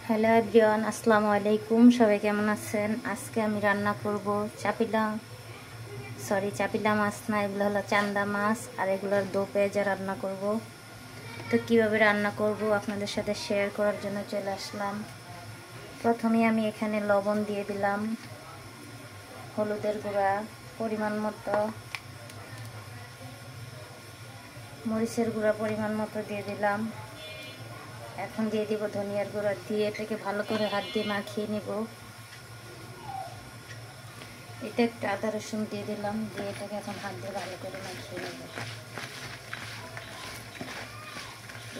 Hello everyone, আসসালামু আলাইকুম। সবাই কেমন আছেন? আজকে আমি রান্না করব চাপিলা মাছ না, এগুলো হলো চান্দা মাছ, আর এগুলোর দো পেঁয়াজা রান্না করব। তো কিভাবে রান্না করব আপনাদের সাথে শেয়ার করার জন্য চলে আসলাম। প্রথমে আমি এখানে লবণ দিয়ে দিলাম, হলুদের গুঁড়া পরিমাণ মতো, মরিচের গুঁড়া পরিমাণ মতো দিয়ে দিলাম। এখন দিয়ে দিব ধনিয়ার গুঁড়া, দিয়ে এটাকে ভালো করে হাত দিয়ে মাখিয়ে নেব। এটা একটু আদা রসুন দিয়ে দিলাম, দিয়ে এটাকে এখন হাত দিয়ে ভালো করে মাখিয়ে নেব।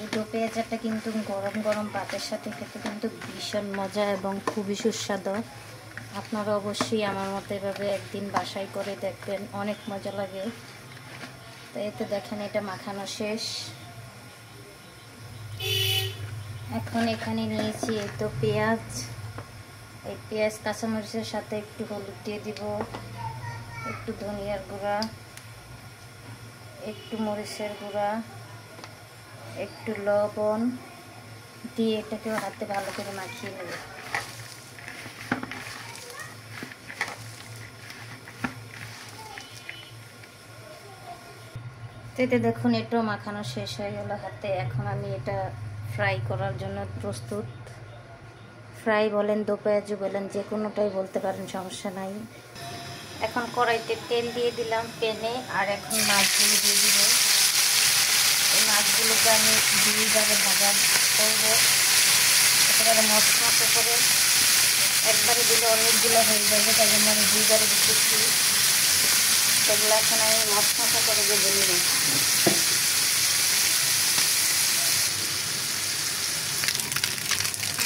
এই দো পেঁয়াজাটা কিন্তু গরম গরম ভাতের সাথে খেতে কিন্তু ভীষণ মজা এবং খুবই সুস্বাদু। আপনারা অবশ্যই আমার মতো এভাবে একদিন বাসায় করে দেখবেন, অনেক মজা লাগে। তো এতে দেখেন এটা মাখানো শেষ। এখন এখানে নিয়েছি এই তো পেঁয়াজ, এই পেঁয়াজ কাঁচামরিচের সাথে একটু হলুদ দিয়ে দিব, একটু ধনিয়ার গুঁড়া, একটু মরিচের গুঁড়া, একটু লবণ দিয়ে এটাকে হাতে ভালো করে মাখিয়ে নেব। এতে দেখুন এটাও মাখানো শেষ হয়ে গেল হাতে। এখন আমি এটা ফ্রাই করার জন্য প্রস্তুত। ফ্রাই বলেন, দো পেঁয়াজু বলেন, যে কোনোটাই বলতে পারেন, সমস্যা নাই। এখন কড়াইতে তেল দিয়ে দিলাম প্যানে, আর এখন মাছগুলো দিয়ে দিব। এই মাছগুলোকে আমি দুইভাবে ভাজা করবো, একেবারে মশমশো করে। একবারে দিলে অনেকগুলো হয়ে যাবে, তাই জন্য আমি দুইবারে দিচ্ছি। সেগুলো এখন আমি মশমশো করে ভেজে নিব।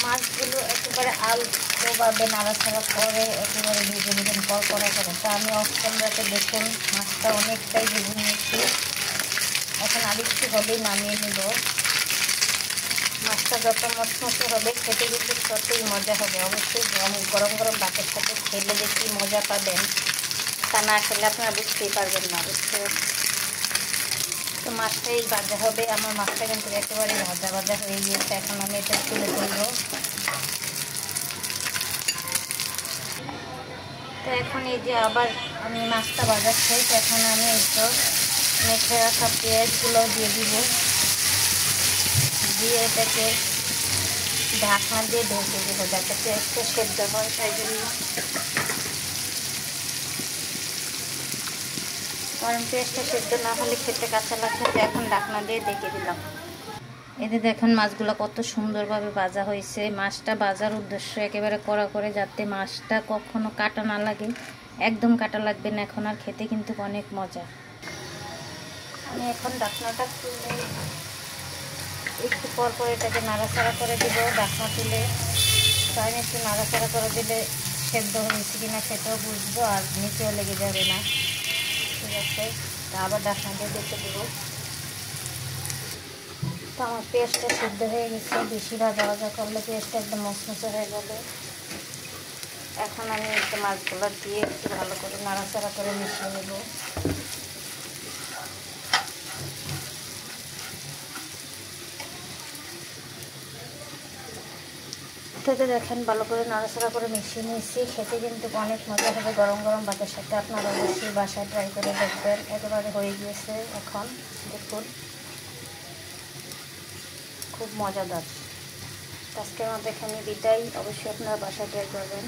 মাছগুলো একেবারে আলতোভাবে নাড়াচাড়া করে একেবারে ভেজে নেবেন কড়কড়া করে। তো আমি অফ ক্যামেরাতে দেখুন মাছটা অনেকটাই ভেজে নিয়েছি। এখন আরেকটু হলেই নামিয়ে নেব। মাছটা যত মশমশো হবে খেতে কিন্তু ততই মজা হবে। অবশ্যই গরম গরম ভাতের সাথে খেলে যে কী মজা পাবেন তা না খেলে আপনারা বুঝতেই পারবেন না। তো মাছটাই ভাজা হবে। আমার মাছটা কিন্তু একেবারে ভাজা ভাজা হয়ে গিয়েছে। এখন আমি এটা তুলে তুলব। তো এখন এই যে আবার আমি মাছটা ভাজা শেষ, এখন আমি একটু মেখে রাখা পেঁয়াজগুলো দিয়ে দিব, দিয়ে এটাকে ঢাকনা দিয়ে ঢেকে দেবো যাতে পেঁয়াজটা সেদ্ধ হয়। তাই জন্য, কারণ পেঁয়াজটা সেদ্ধ না হলে খেতে কাঁচা লাগছে। তো এখন ঢাকনা দিয়ে ঢেকে দিলাম। এতে দেখেন মাছগুলো কত সুন্দরভাবে ভাজা হয়েছে। মাছটা ভাজার উদ্দেশ্য একেবারে কড়া করে, যাতে মাছটা কখনো কাটা না লাগে, একদম কাটা লাগবে না এখন, আর খেতে কিন্তু অনেক মজা। আমি এখন ঢাকনাটা তুলে একটু পর পর এটাকে নাড়াচাড়া করে দিব। ঢাকনা তুলে তাই একটু নাড়াচাড়া করে দিলে সেদ্ধ হয়েছে কিনা সেটাও বুঝবো, আর নিচেও লেগে যাবে না। ঠিক আছে, তা আবার ঢাকনা দিয়ে দেখে দেবো। তো আমার পেঁয়াজটা সিদ্ধ হয়ে গেছে। বেশি ভাজা ভাজা করলে পেঁয়াজটা একদম মচমচে হয়ে যাবে। এখন আমি একটু মাছগুলো দিয়ে একটু ভালো করে নাড়াচাড়া করে মিশিয়ে নেব। থেকে দেখেন ভালো করে নাড়াচাড়া করে মিশিয়ে নিয়েছি। খেতে কিন্তু অনেক মজা হবে গরম গরম ভাতের সাথে। আপনারা অবশ্যই বাসায় ট্রাই করে দেখবেন। একেবারে হয়ে গিয়েছে। এখন দেখুন খুব মজাদার। আজকের মতো এখানে বিদায়। অবশ্যই আপনারা বাসায় ট্রাই করবেন।